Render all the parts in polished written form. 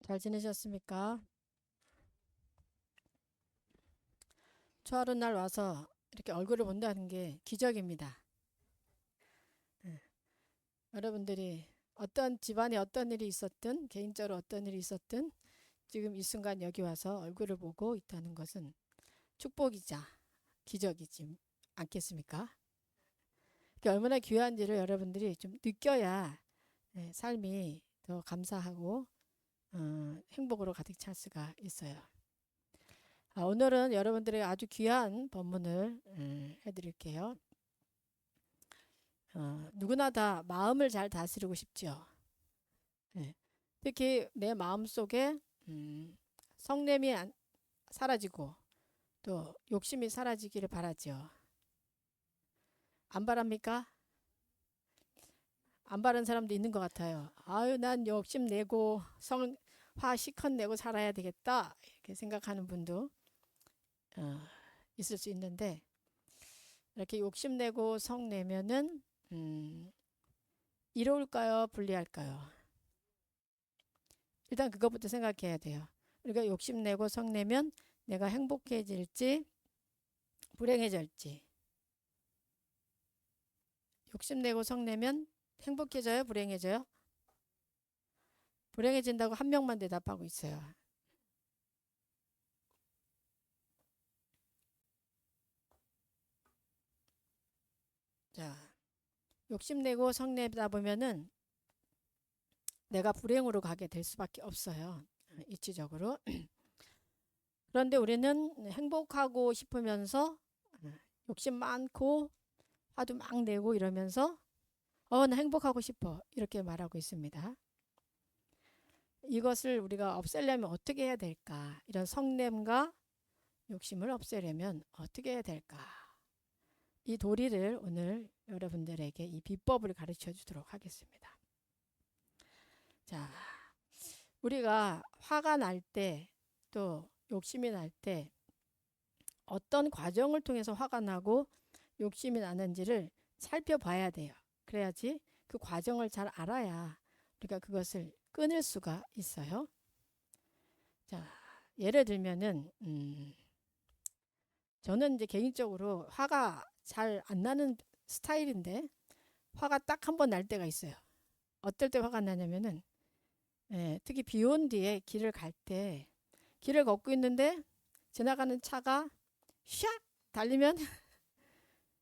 잘 지내셨습니까? 초하루 날 와서 이렇게 얼굴을 본다는 게 기적입니다. 예. 여러분들이 어떤 집안에 어떤 일이 있었든 개인적으로 어떤 일이 있었든 지금 이 순간 여기 와서 얼굴을 보고 있다는 것은 축복이자 기적이지 않겠습니까? 그게 얼마나 귀한지를 여러분들이 좀 느껴야 삶이 더 감사하고 행복으로 가득 찰 수가 있어요. 오늘은 여러분들에게 아주 귀한 법문을 해드릴게요. 누구나 다 마음을 잘 다스리고 싶죠. 네. 특히 내 마음 속에 성냄이 사라지고 또 욕심이 사라지기를 바라죠. 안 바랍니까? 안 바라는 사람도 있는 것 같아요. 아유, 난 욕심 내고 화 시컷 내고 살아야 되겠다 이렇게 생각하는 분도 어, 있을 수 있는데, 이렇게 욕심내고 성내면은 이로울까요? 불리할까요? 일단 그것부터 생각해야 돼요. 우리가 욕심내고 성내면 내가 행복해질지 불행해질지. 욕심내고 성내면 행복해져요? 불행해져요? 불행해진다고 한 명만 대답하고 있어요. 자, 욕심내고 성내다 보면은 내가 불행으로 가게 될 수밖에 없어요. 이치적으로. 그런데 우리는 행복하고 싶으면서 욕심 많고 화도 막 내고 이러면서 나 행복하고 싶어 이렇게 말하고 있습니다. 이것을 우리가 없애려면 어떻게 해야 될까? 이런 성냄과 욕심을 없애려면 어떻게 해야 될까? 이 도리를 오늘 여러분들에게 이 비법을 가르쳐 주도록 하겠습니다. 자, 우리가 화가 날 때 또 욕심이 날 때 어떤 과정을 통해서 화가 나고 욕심이 나는지를 살펴봐야 돼요. 그래야지 그 과정을 잘 알아야 우리가 그것을 끊을 수가 있어요. 자, 예를 들면은 저는 이제 개인적으로 화가 잘 안 나는 스타일인데 화가 딱 한 번 날 때가 있어요. 어떨 때 화가 나냐면은 특히 비 온 뒤에 길을 갈 때 길을 걷고 있는데 지나가는 차가 샥 달리면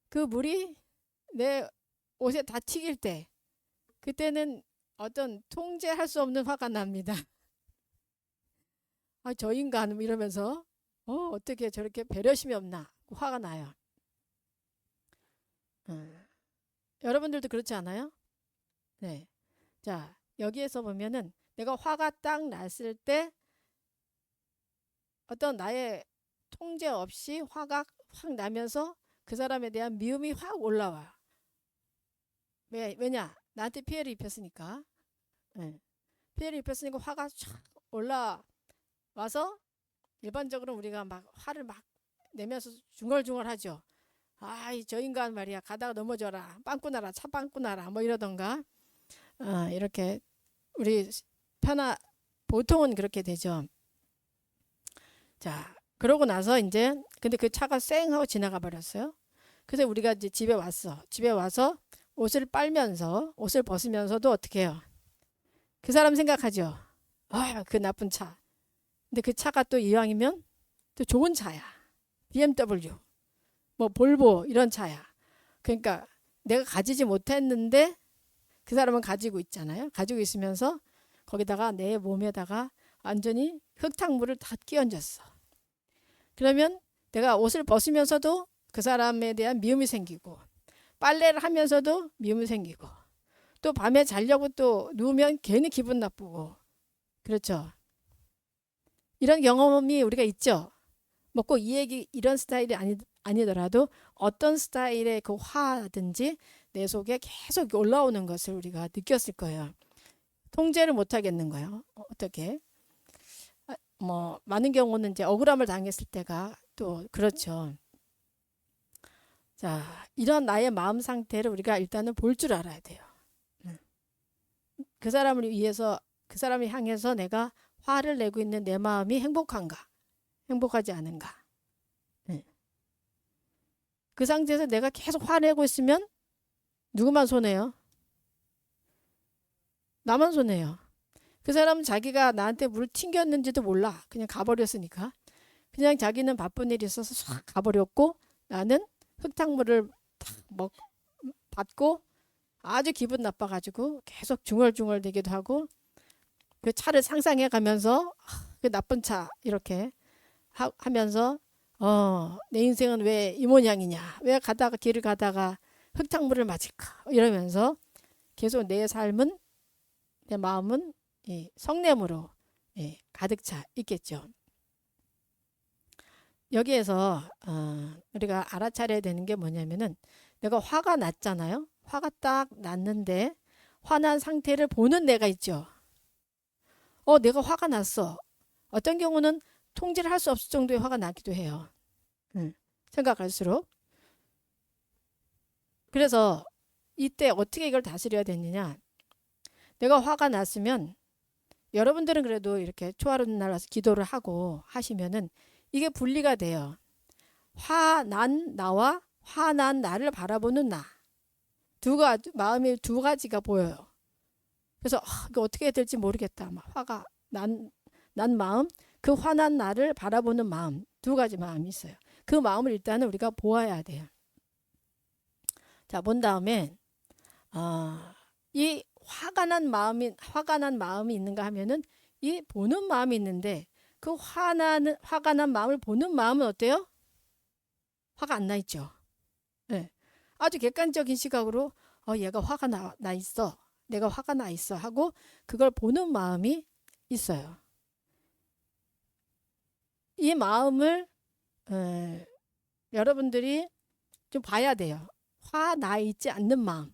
그 물이 내 옷에 다 튀길 때 그때는 어떤 통제할 수 없는 화가 납니다. 아, 저 인간 이러면서 어떻게 저렇게 배려심이 없나 화가 나요. 여러분들도 그렇지 않아요? 네. 자, 여기에서 보면은 내가 화가 딱 났을 때 어떤 나의 통제 없이 화가 확 나면서 그 사람에 대한 미움이 확 올라와. 왜냐? 나한테 피해를 입혔으니까. 네. 피해를 입혔으니까 화가 촥 올라와서 일반적으로 우리가 막 화를 막 내면서 중얼중얼 하죠. 아이, 저 인간 말이야. 가다가 넘어져라. 빵꾸 나라. 차 빵꾸 나라. 뭐 이러던가. 이렇게 우리 보통은 그렇게 되죠. 자, 그러고 나서 이제 근데 그 차가 쌩 하고 지나가 버렸어요. 그래서 우리가 이제 집에 왔어. 집에 와서 옷을 빨면서 옷을 벗으면서도 어떻게 해요? 그 사람 생각하죠. 아, 그 나쁜 차. 근데 그 차가 또 이왕이면 또 좋은 차야. BMW, 뭐 볼보 이런 차야. 그러니까 내가 가지지 못했는데 그 사람은 가지고 있잖아요. 가지고 있으면서 거기다가 내 몸에다가 완전히 흙탕물을 다 끼얹었어. 그러면 내가 옷을 벗으면서도 그 사람에 대한 미움이 생기고 빨래를 하면서도 미움이 생기고 또 밤에 자려고 또 누우면 괜히 기분 나쁘고 그렇죠. 이런 경험이 우리가 있죠. 뭐 꼭 이 얘기 이런 스타일이 아니더라도 어떤 스타일의 그 화든지 내 속에 계속 올라오는 것을 우리가 느꼈을 거예요. 통제를 못 하겠는 거예요. 어떻게? 뭐 많은 경우는 이제 억울함을 당했을 때가 또 그렇죠. 자, 이런 나의 마음 상태를 우리가 일단은 볼 줄 알아야 돼요. 그 사람을 위해서 그 사람을 향해서 내가 화를 내고 있는 내 마음이 행복한가? 행복하지 않은가? 네. 그 상태에서 내가 계속 화내고 있으면 누구만 손해요? 나만 손해요. 그 사람은 자기가 나한테 물 튕겼는지도 몰라. 그냥 가버렸으니까. 그냥 자기는 바쁜 일이 있어서 싹 가버렸고 나는 흙탕물을 탁 받고 아주 기분 나빠가지고 계속 중얼중얼대기도 하고 그 차를 상상해 가면서 그 나쁜 차 이렇게 하면서 내 인생은 왜 이 모양이냐, 왜 길을 가다가 흙탕물을 맞을까 이러면서 계속 내 삶은, 내 마음은 성냄으로 가득 차 있겠죠. 여기에서 우리가 알아차려야 되는 게 뭐냐면은 내가 화가 났잖아요. 화가 딱 났는데 화난 상태를 보는 내가 있죠. 내가 화가 났어. 어떤 경우는 통제를 할 수 없을 정도의 화가 나기도 해요. 생각할수록. 그래서 이때 어떻게 이걸 다스려야 되느냐. 내가 화가 났으면 여러분들은 그래도 이렇게 초하루는 날 와서 기도를 하고 하시면은 이게 분리가 돼요. 화난 나와 화난 나를 바라보는 나. 마음이 두 가지가 보여요. 그래서 이거 어떻게 해야 될지 모르겠다. 막 화가 난 마음, 그 화난 나를 바라보는 마음, 두 가지 마음이 있어요. 그 마음을 일단은 우리가 보아야 돼요. 자, 본 다음에 이 화가 난 마음이 있는가 하면은 이 보는 마음이 있는데 그 화가 난 마음을 보는 마음은 어때요? 화가 안 나 있죠. 네. 아주 객관적인 시각으로 얘가 화가 나 있어. 내가 화가 나 있어 하고 그걸 보는 마음이 있어요. 이 마음을 여러분들이 좀 봐야 돼요. 화 나 있지 않는 마음.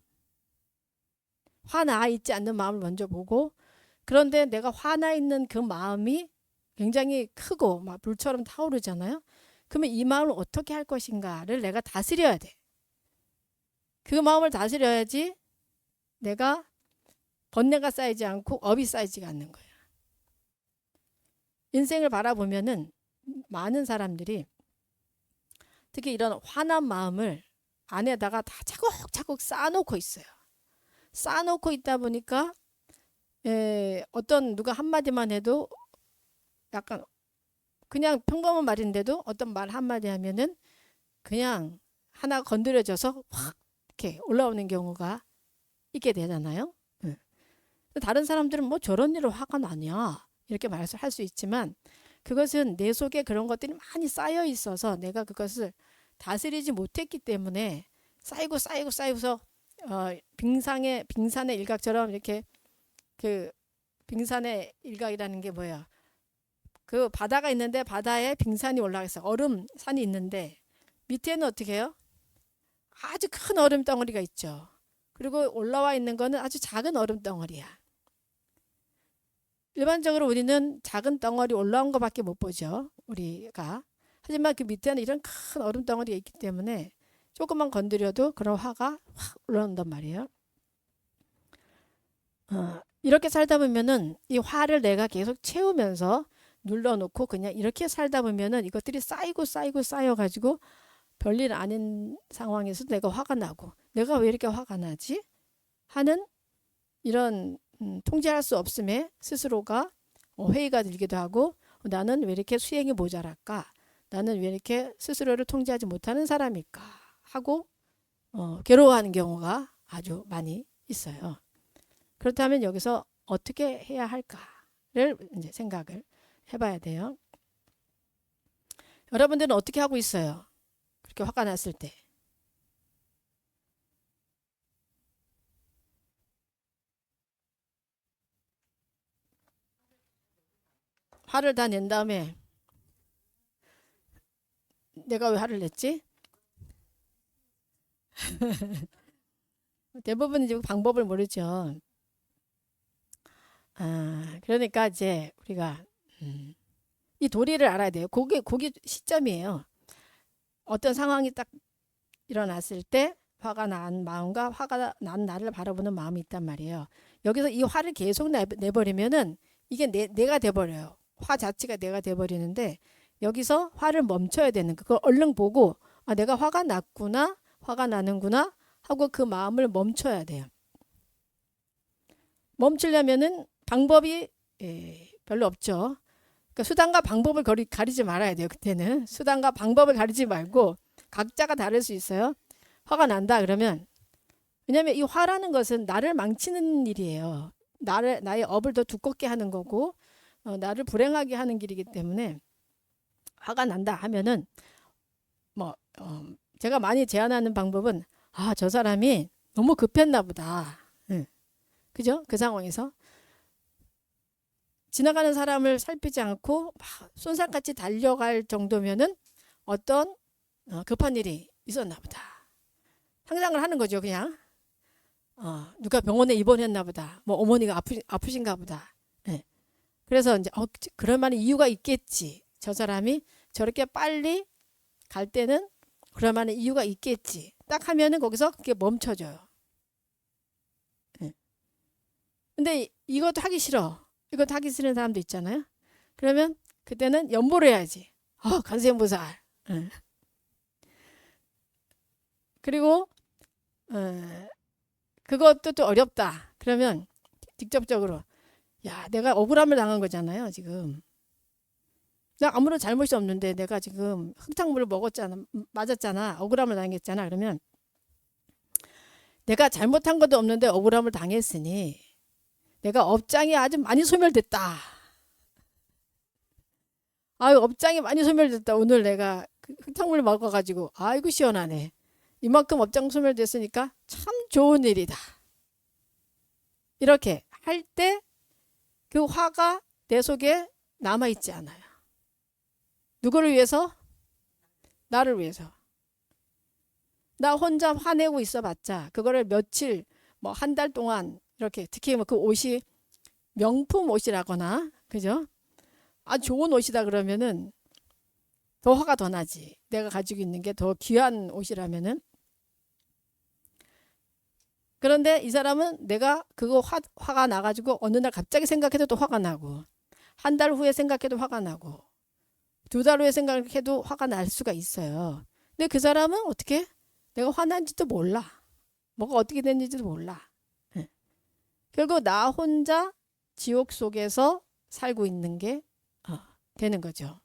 화 나 있지 않는 마음을 먼저 보고, 그런데 내가 화나 있는 그 마음이 굉장히 크고 막 불처럼 타오르잖아요. 그러면 이 마음을 어떻게 할 것인가를 내가 다스려야 돼. 그 마음을 다스려야지 내가 번뇌가 쌓이지 않고 업이 쌓이지가 않는 거예요. 인생을 바라보면은 많은 사람들이 특히 이런 화난 마음을 안에다가 다 차곡차곡 쌓아놓고 있어요. 쌓아놓고 있다 보니까 어떤 누가 한마디만 해도 약간 그냥 평범한 말인데도 어떤 말 한마디 하면은 그냥 하나 건드려져서 확 이렇게 올라오는 경우가 있게 되잖아요. 다른 사람들은 뭐 저런 일로 화가 나냐 이렇게 할 수 있지만 그것은 내 속에 그런 것들이 많이 쌓여 있어서 내가 그것을 다스리지 못했기 때문에 쌓이고서 빙산의 일각처럼 이렇게 그 빙산의 일각이라는 게 뭐야? 그 바다가 있는데 바다에 빙산이 올라가 있어. 얼음산이 있는데 밑에는 어떻게 해요? 아주 큰 얼음 덩어리가 있죠. 그리고 올라와 있는 거는 아주 작은 얼음 덩어리야. 일반적으로 우리는 작은 덩어리 올라온 것밖에 못 보죠. 우리가. 하지만 그 밑에는 이런 큰 얼음 덩어리가 있기 때문에 조금만 건드려도 그런 화가 확 올라온단 말이에요. 이렇게 살다 보면은 이 화를 내가 계속 채우면서 눌러놓고 그냥 이렇게 살다 보면은 이것들이 쌓여가지고 별일 아닌 상황에서 내가 화가 나고 내가 왜 이렇게 화가 나지? 하는 이런 통제할 수 없음에 스스로가 회의가 들기도 하고 나는 왜 이렇게 수행이 모자랄까? 나는 왜 이렇게 스스로를 통제하지 못하는 사람일까? 하고 괴로워하는 경우가 아주 많이 있어요. 그렇다면 여기서 어떻게 해야 할까를 이제 생각을 해봐야 돼요. 여러분들은 어떻게 하고 있어요? 그렇게 화가 났을 때. 화를 다 낸 다음에 내가 왜 화를 냈지? 대부분 이제 방법을 모르죠. 그러니까 이제 우리가 이 도리를 알아야 돼요. 그게 시점이에요. 어떤 상황이 딱 일어났을 때 화가 난 마음과 화가 난 나를 바라보는 마음이 있단 말이에요. 여기서 이 화를 계속 내버리면은 이게 내가 돼버려요. 화 자체가 내가 돼버리는데 여기서 화를 멈춰야 되는 그걸 얼른 보고 아 내가 화가 났구나 화가 나는구나 하고 그 마음을 멈춰야 돼요. 멈추려면은 방법이 별로 없죠. 그러니까 수단과 방법을 가리지 말아야 돼요. 그때는 수단과 방법을 가리지 말고 각자가 다를 수 있어요. 화가 난다 그러면 왜냐하면 이 화라는 것은 나를 망치는 일이에요. 나의 업을 더 두껍게 하는 거고 나를 불행하게 하는 길이기 때문에 화가 난다 하면은 뭐 제가 많이 제안하는 방법은 아 저 사람이 너무 급했나 보다. 응. 그죠? 그 상황에서 지나가는 사람을 살피지 않고 막 쏜살같이 달려갈 정도면은 어떤 급한 일이 있었나 보다. 상상을 하는 거죠, 그냥. 누가 병원에 입원했나 보다. 뭐 어머니가 아프신가 보다. 네. 그래서 이제 그럴 만한 이유가 있겠지. 저 사람이 저렇게 빨리 갈 때는 그럴 만한 이유가 있겠지. 딱 하면은 거기서 그게 멈춰져요. 네. 근데 이것도 하기 싫어. 이것도 하기 싫은 사람도 있잖아요. 그러면 그때는 연보를 해야지. 관세음보살. 네. 그리고 그것도 또 어렵다. 그러면 직접적으로 야 내가 억울함을 당한 거잖아요. 지금 나 아무런 잘못이 없는데 내가 지금 흙탕물을 맞았잖아. 억울함을 당했잖아. 그러면 내가 잘못한 것도 없는데 억울함을 당했으니 내가 업장이 아주 많이 소멸됐다. 아유 업장이 많이 소멸됐다. 오늘 내가 흙탕물 먹어가지고 아이고 시원하네. 이만큼 업장 소멸됐으니까 참 좋은 일이다. 이렇게 할 때 그 화가 내 속에 남아있지 않아요. 누구를 위해서? 나를 위해서. 나 혼자 화내고 있어봤자 그거를 며칠 뭐 한 달 동안 이렇게 특히 뭐 그 옷이 명품 옷이라거나 그죠? 아주 좋은 옷이다 그러면은 더 화가 더 나지. 내가 가지고 있는 게 더 귀한 옷이라면은. 그런데 이 사람은 내가 그거 화가 나가지고 어느 날 갑자기 생각해도 또 화가 나고 한 달 후에 생각해도 화가 나고 2달 후에 생각해도 화가 날 수가 있어요. 근데 그 사람은 어떻게 내가 화난지도 몰라. 뭐가 어떻게 됐는지도 몰라. 결국 나 혼자 지옥 속에서 살고 있는 게 되는 거죠.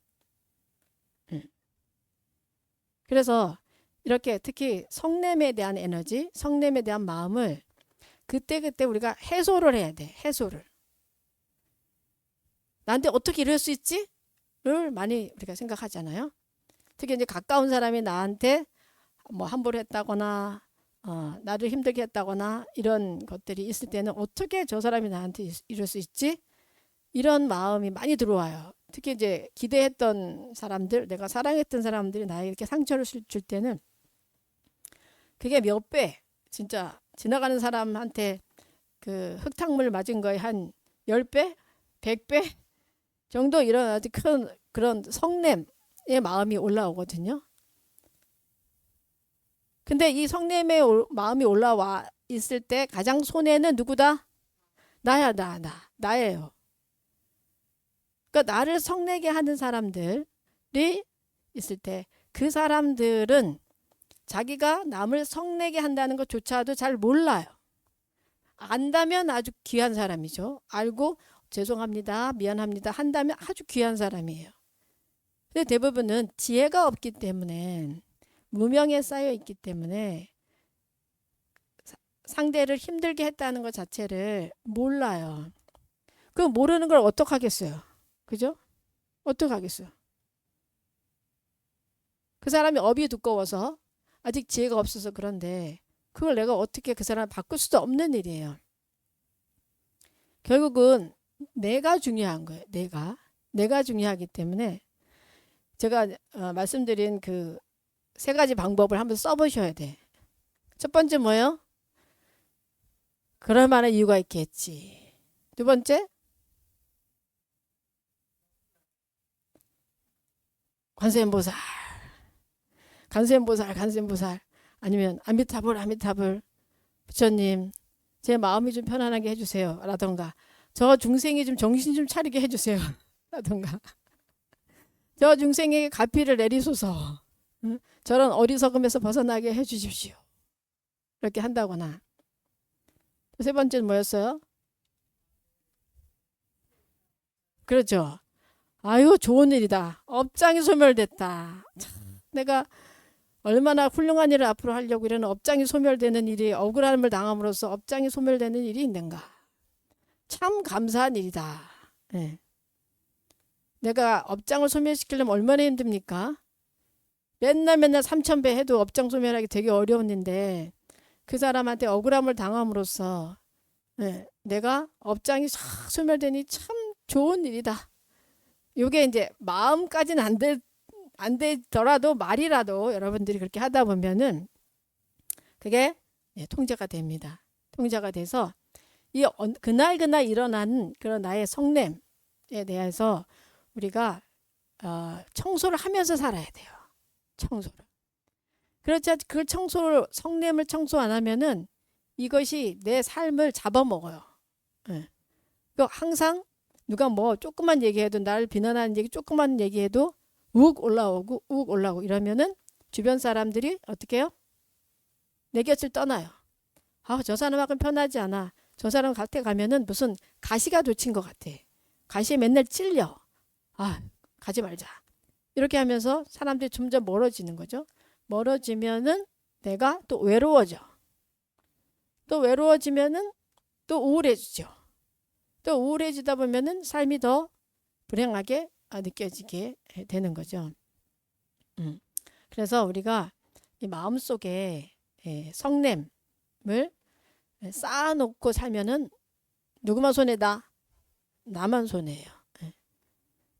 그래서 이렇게 특히 성냄에 대한 에너지, 성냄에 대한 마음을 그때그때 우리가 해소를 해야 돼. 해소를. 나한테 어떻게 이럴 수 있지? 를 많이 우리가 생각하잖아요. 특히 이제 가까운 사람이 나한테 뭐 함부로 했다거나 나를 힘들게 했다거나 이런 것들이 있을 때는 어떻게 저 사람이 나한테 이럴 수 있지? 이런 마음이 많이 들어와요. 특히 이제 기대했던 사람들, 내가 사랑했던 사람들이 나에게 이렇게 상처를 줄 때는 그게 몇 배, 진짜 지나가는 사람한테 그 흙탕물 맞은 거에 한 10배, 100배 정도 이런 아주 큰 그런 성냄의 마음이 올라오거든요. 근데 이 성냄의 마음이 올라와 있을 때 가장 손해는 누구다? 나예요. 그러니까 나를 성내게 하는 사람들이 있을 때 그 사람들은 자기가 남을 성내게 한다는 것조차도 잘 몰라요. 안다면 아주 귀한 사람이죠. 알고 죄송합니다, 미안합니다 한다면 아주 귀한 사람이에요. 근데 대부분은 지혜가 없기 때문에 무명에 쌓여 있기 때문에 상대를 힘들게 했다는 것 자체를 몰라요. 그 모르는 걸 어떡하겠어요. 그죠? 어떡하겠어요. 그 사람이 업이 두꺼워서 아직 지혜가 없어서 그런데 그걸 내가 어떻게 그 사람을 바꿀 수도 없는 일이에요. 결국은 내가 중요한 거예요. 내가 중요하기 때문에 제가 말씀드린 그 3가지 방법을 한번 써보셔야 돼. 첫 번째 뭐예요? 그럴 만한 이유가 있겠지. 2번째 관세음보살 아니면 아미타불 부처님 제 마음이 좀 편안하게 해주세요 라던가 저 중생이 좀 정신 좀 차리게 해주세요. 라든가 저 중생에게 가피를 내리소서. 응? 저런 어리석음에서 벗어나게 해주십시오. 이렇게 한다거나. 세 번째는 뭐였어요? 그렇죠. 아유 좋은 일이다. 업장이 소멸됐다. 참, 내가 얼마나 훌륭한 일을 앞으로 하려고 이러는 업장이 소멸되는 일이 억울함을 당함으로써 업장이 소멸되는 일이 있는가. 참 감사한 일이다. 예. 내가 업장을 소멸시키려면 얼마나 힘듭니까? 맨날 3,000배 해도 업장 소멸하기 되게 어려운 일인데 그 사람한테 억울함을 당함으로써 예, 내가 업장이 싹 소멸되니 참 좋은 일이다. 이게 이제 마음까지는 안 되더라도 말이라도 여러분들이 그렇게 하다 보면은 그게 통제가 됩니다. 통제가 돼서 이 그날 일어난 그런 나의 성냄에 대해서 우리가 청소를 하면서 살아야 돼요. 청소를. 그렇지 그 청소를 성냄을 청소 안 하면은 이것이 내 삶을 잡아먹어요. 예. 항상 누가 뭐 조금만 얘기해도 나를 비난하는 얘기 조금만 얘기해도 욱 올라오고 이러면은 주변 사람들이 어떻게 해요? 내 곁을 떠나요. 아, 저 사람하고는 편하지 않아. 저 사람 곁에 가면은 무슨 가시가 돋친 것 같아. 가시에 맨날 찔려. 아, 가지 말자. 이렇게 하면서 사람들이 점점 멀어지는 거죠. 멀어지면은 내가 또 외로워져. 또 외로워지면은 또 우울해지죠. 또 우울해지다 보면은 삶이 더 불행하게 느껴지게 되는 거죠. 그래서 우리가 이 마음속에 성냄을 쌓아놓고 살면은 누구만 손해다? 나만 손해예요.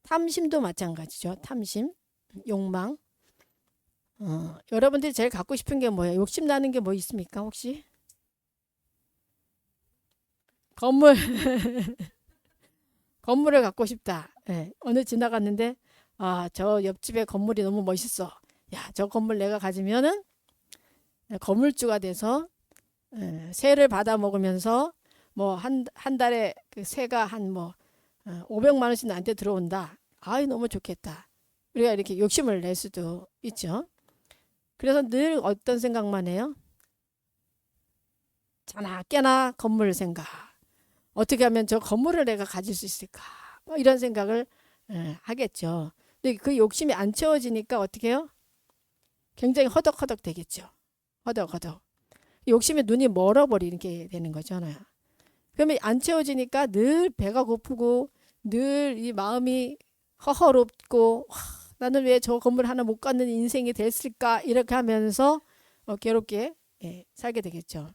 탐심도 마찬가지죠. 탐심, 욕망. 여러분들이 제일 갖고 싶은 게 뭐예요? 욕심 나는 게 뭐 있습니까? 혹시? 건물. 건물을 갖고 싶다. 어느 지나갔는데 저 옆집에 건물이 너무 멋있어. 야, 저 건물 내가 가지면은 건물주가 돼서 세를 받아 먹으면서 뭐 한 달에 그 세가 한 뭐 500만 원씩 나한테 들어온다. 아이 너무 좋겠다. 우리가 이렇게 욕심을 낼 수도 있죠. 그래서 늘 어떤 생각만 해요? 자나 깨나 건물 생각. 어떻게 하면 저 건물을 내가 가질 수 있을까? 뭐 이런 생각을 하겠죠. 근데 그 욕심이 안 채워지니까 어떻게 해요? 굉장히 허덕허덕 되겠죠. 허덕허덕. 욕심에 눈이 멀어버리게 되는 거잖아요. 그러면 안 채워지니까 늘 배가 고프고 늘 이 마음이 허허롭고 나는 왜 저 건물 하나 못 갖는 인생이 됐을까 이렇게 하면서 괴롭게 살게 되겠죠.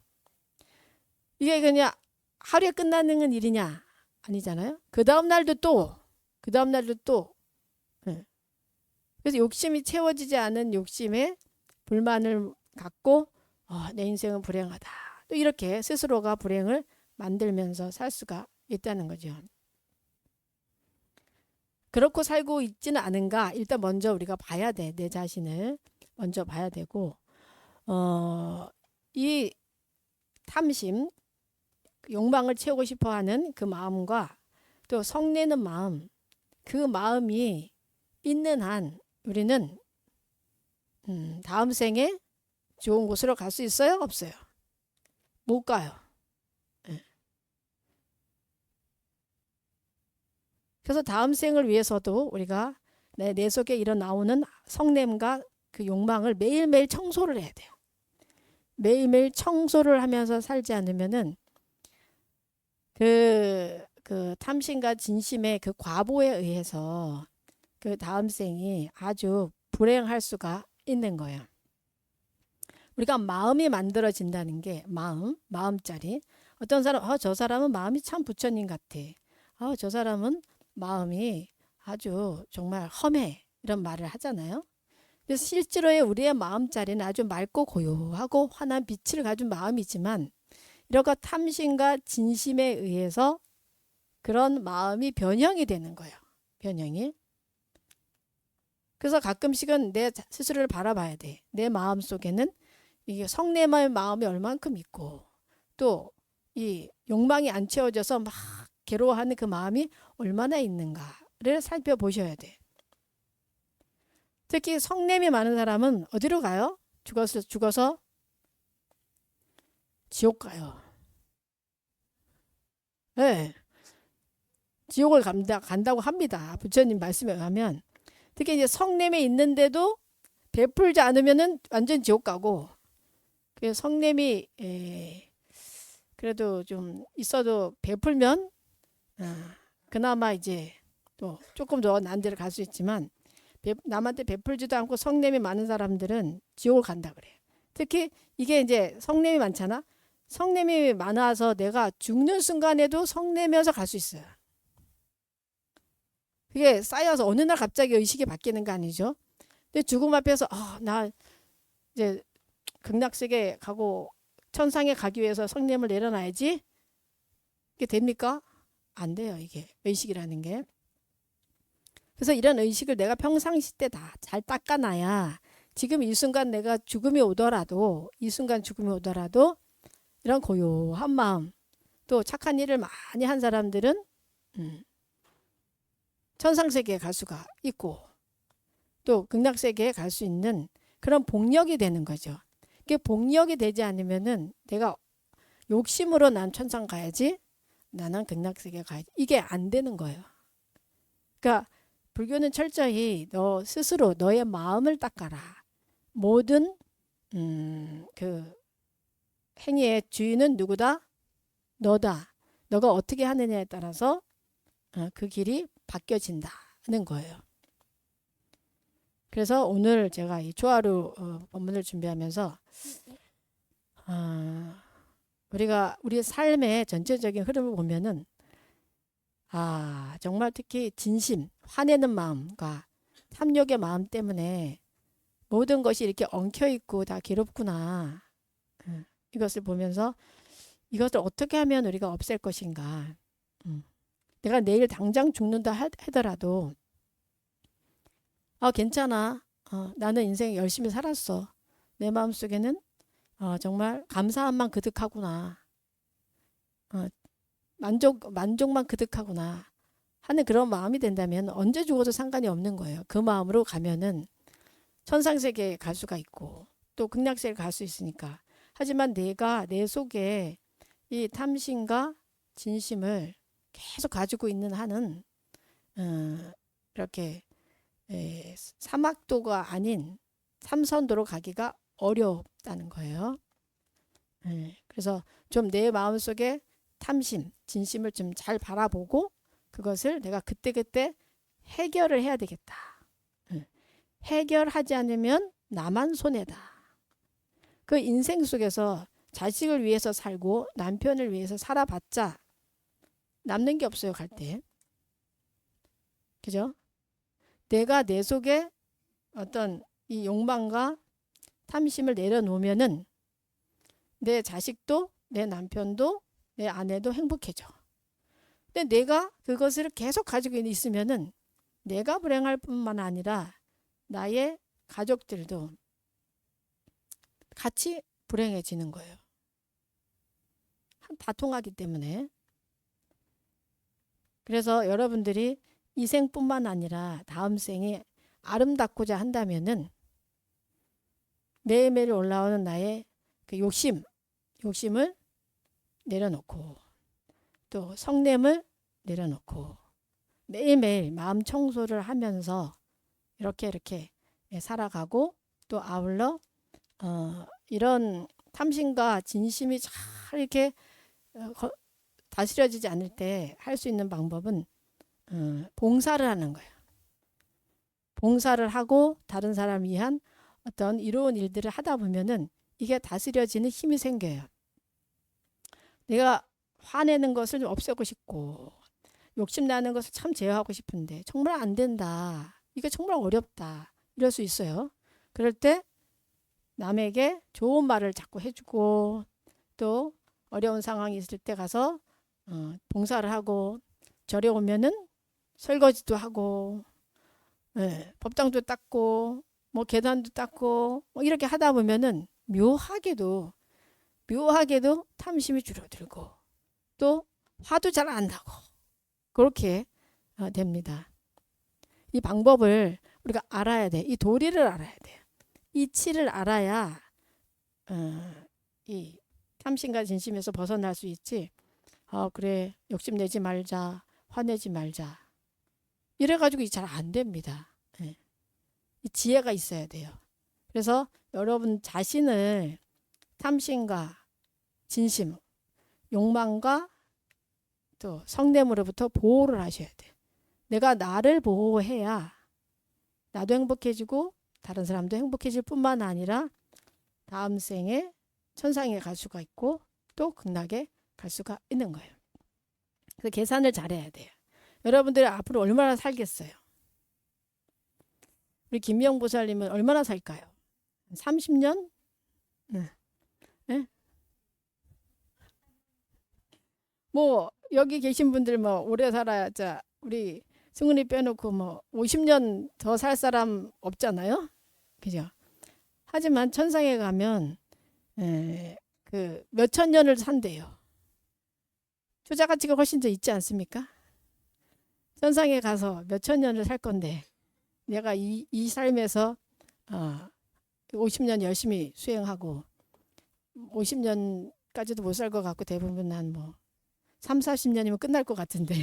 이게 그냥 하루에 끝나는 일이냐? 아니잖아요. 그 다음 날도 또. 그래서 욕심이 채워지지 않은 욕심에 불만을 갖고 내 인생은 불행하다. 또 이렇게 스스로가 불행을 만들면서 살 수가 있다는 거죠. 그렇고 살고 있지는 않은가? 일단 먼저 우리가 봐야 돼. 내 자신을 먼저 봐야 되고 이 탐심, 욕망을 채우고 싶어하는 그 마음과 또 성내는 마음, 그 마음이 있는 한 우리는 다음 생에 좋은 곳으로 갈 수 있어요? 없어요? 못 가요. 그래서 다음 생을 위해서도 우리가 내 속에 일어나오는 성냄과 그 욕망을 매일매일 청소를 해야 돼요. 매일매일 청소를 하면서 살지 않으면은 그 탐심과 진심의 그 과보에 의해서 그 다음 생이 아주 불행할 수가 있는 거예요. 우리가 마음이 만들어진다는 게 마음짜리. 어떤 사람, 저 사람은 마음이 참 부처님 같아. 저 사람은 마음이 아주 정말 험해. 이런 말을 하잖아요. 그래서 실제로의 우리의 마음자리는 아주 맑고 고요하고 환한 빛을 가진 마음이지만 이렇게 탐심과 진심에 의해서 그런 마음이 변형이 되는 거예요. 변형이. 그래서 가끔씩은 내 스스로를 바라봐야 돼. 내 마음 속에는 이게 성냄의 마음이 얼만큼 있고 또 이 욕망이 안 채워져서 막 괴로워하는 그 마음이 얼마나 있는가를 살펴보셔야 돼. 특히 성냄이 많은 사람은 어디로 가요? 죽어서 지옥 가요. 네. 지옥을 간다고 합니다. 부처님 말씀에 의하면. 특히 이제 성냄이 있는데도 베풀지 않으면은 완전 지옥 가고, 그 성냄이 그래도 좀 있어도 베풀면 그나마 이제 또 조금 더 난 데를 갈 수 있지만, 남한테 베풀지도 않고 성냄이 많은 사람들은 지옥을 간다 그래요. 특히 이게 이제 성냄이 많잖아. 성냄이 많아서 내가 죽는 순간에도 성냄이어서 갈 수 있어요. 그게 쌓여서 어느 날 갑자기 의식이 바뀌는 거 아니죠. 근데 죽음 앞에서 나 이제 극락세계 가고 천상에 가기 위해서 성냄을 내려놔야지. 이게 됩니까? 안 돼요. 이게 의식이라는 게. 그래서 이런 의식을 내가 평상시 때 다 잘 닦아놔야 지금 이 순간 내가 죽음이 오더라도, 이 순간 죽음이 오더라도 이런 고요한 마음, 또 착한 일을 많이 한 사람들은 천상세계에 갈 수가 있고, 또 극락세계에 갈 수 있는 그런 복력이 되는 거죠. 이게 복력이 되지 않으면은 내가 욕심으로 난 천상 가야지, 나는 극락세계 가야지, 이게 안 되는 거예요. 그러니까 불교는 철저히 너 스스로 너의 마음을 닦아라. 모든 그 행위의 주인은 누구다? 너다. 너가 어떻게 하느냐에 따라서 그 길이 바뀌어진다는 거예요. 그래서 오늘 제가 이 초하루 법문을 준비하면서 우리가 우리 삶의 전체적인 흐름을 보면은 정말 특히 진심, 화내는 마음과 탐욕의 마음 때문에 모든 것이 이렇게 엉켜있고 다 괴롭구나. 이것을 보면서 이것을 어떻게 하면 우리가 없앨 것인가. 내가 내일 당장 죽는다 하더라도 괜찮아. 나는 인생 열심히 살았어. 내 마음속에는 정말 감사함만 그득하구나. 만족만 그득하구나 하는 그런 마음이 된다면 언제 죽어도 상관이 없는 거예요. 그 마음으로 가면은 천상세계에 갈 수가 있고 또 극락세계에 갈 수 있으니까. 하지만 내가 내 속에 이 탐심과 진심을 계속 가지고 있는 한은 이렇게 사막도가 아닌 삼선도로 가기가 어렵다는 거예요. 그래서 좀 내 마음속에 탐심, 진심을 좀 잘 바라보고 그것을 내가 그때그때 해결을 해야 되겠다. 해결하지 않으면 나만 손해다. 그 인생 속에서 자식을 위해서 살고 남편을 위해서 살아봤자 남는 게 없어요, 갈 때. 그죠? 내가 내 속에 어떤 이 욕망과 탐심을 내려놓으면은 내 자식도, 내 남편도, 내 아내도 행복해져. 근데 내가 그것을 계속 가지고 있으면은 내가 불행할 뿐만 아니라 나의 가족들도 같이 불행해지는 거예요. 다 통하기 때문에. 그래서 여러분들이 이 생뿐만 아니라 다음 생이 아름답고자 한다면은 매일매일 올라오는 나의 그 욕심을 내려놓고 또 성냄을 내려놓고 매일매일 마음 청소를 하면서 이렇게 살아가고, 또 아울러 이런 탐심과 진심이 잘 이렇게 다스려지지 않을 때 할 수 있는 방법은 봉사를 하는 거예요. 봉사를 하고 다른 사람을 위한 어떤 이로운 일들을 하다 보면은 이게 다스려지는 힘이 생겨요. 내가 화내는 것을 좀 없애고 싶고 욕심나는 것을 참 제어하고 싶은데 정말 안 된다. 이게 정말 어렵다. 이럴 수 있어요. 그럴 때 남에게 좋은 말을 자꾸 해주고, 또 어려운 상황이 있을 때 가서 봉사를 하고, 절에 오면은 설거지도 하고, 법당도 닦고, 뭐 계단도 닦고, 뭐 이렇게 하다 보면은 묘하게도 탐심이 줄어들고 또 화도 잘 안 나고 그렇게 됩니다. 이 방법을 우리가 알아야 돼. 이 도리를 알아야 돼요. 이 치를 알아야 이 탐심과 진심에서 벗어날 수 있지. 그래, 욕심내지 말자, 화내지 말자. 이래가지고 잘 안 됩니다. 예. 이 지혜가 있어야 돼요. 그래서 여러분 자신을 탐심과 진심, 욕망과 또 성냄으로부터 보호를 하셔야 돼요. 내가 나를 보호해야 나도 행복해지고 다른 사람도 행복해질 뿐만 아니라 다음 생에 천상에 갈 수가 있고 또 극락에 갈 수가 있는 거예요. 그래서 계산을 잘해야 돼요. 여러분들이 앞으로 얼마나 살겠어요? 우리 김미영 보살님은 얼마나 살까요? 30년? 네. 네? 뭐 여기 계신 분들 뭐 오래 살아야 우리 승훈이 빼놓고 뭐 50년 더 살 사람 없잖아요. 그죠? 하지만 천상에 가면 그 몇천 년을 산대요. 투자 가치가 훨씬 더 있지 않습니까? 천상에 가서 몇천 년을 살 건데 내가 이 삶에서 50년 열심히 수행하고 50년까지도 못 살 것 같고 대부분 한 뭐 3, 40년이면 끝날 것 같은데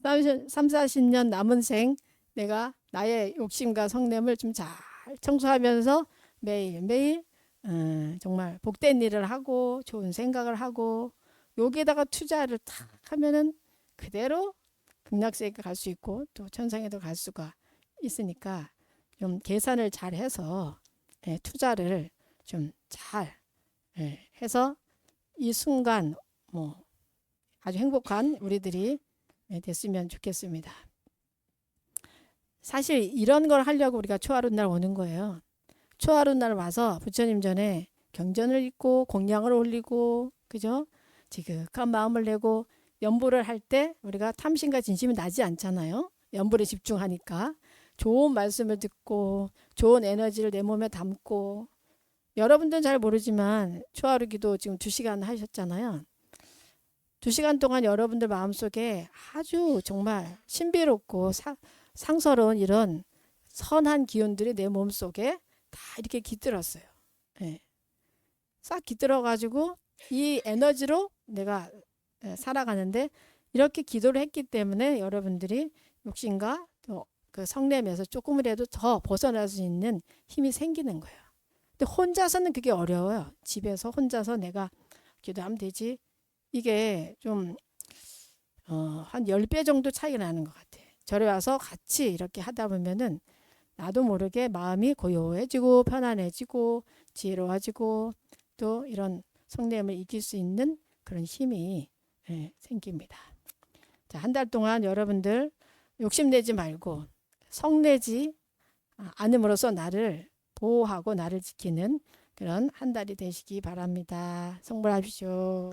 3, 40년 남은 생 내가 나의 욕심과 성냄을 좀 잘 청소하면서 매일매일 정말 복된 일을 하고 좋은 생각을 하고 여기에다가 투자를 탁 하면은 그대로 극락세계에 갈 수 있고 또 천상에도 갈 수가 있으니까 좀 계산을 잘 해서 투자를 좀 잘 해서 이 순간 뭐 아주 행복한 우리들이 됐으면 좋겠습니다. 사실 이런 걸 하려고 우리가 초하루 날 오는 거예요. 초하루 날 와서 부처님 전에 경전을 읽고 공양을 올리고 그죠? 지극한 마음을 내고 연보를 할 때 우리가 탐심과 진심이 나지 않잖아요. 연보에 집중하니까 좋은 말씀을 듣고 좋은 에너지를 내 몸에 담고 여러분들은 잘 모르지만 초하루 기도 지금 2시간 하셨잖아요. 2시간 동안 여러분들 마음속에 아주 정말 신비롭고 상서로운 이런 선한 기운들이 내 몸속에 다 이렇게 깃들었어요. 네. 싹 깃들어가지고 이 에너지로 내가 살아가는데 이렇게 기도를 했기 때문에 여러분들이 욕심과 또 그 성냄에서 조금이라도 더 벗어날 수 있는 힘이 생기는 거예요. 근데 혼자서는 그게 어려워요. 집에서 혼자서 내가 기도하면 되지. 이게 좀 한 10배 정도 차이가 나는 것 같아요. 절에 와서 같이 이렇게 하다 보면은 나도 모르게 마음이 고요해지고 편안해지고 지혜로워지고 또 이런 성냄을 이길 수 있는 그런 힘이 생깁니다. 자, 한 달 동안 여러분들 욕심내지 말고 성내지 않음으로써 나를 보호하고 나를 지키는 그런 한 달이 되시기 바랍니다. 성불하십시오.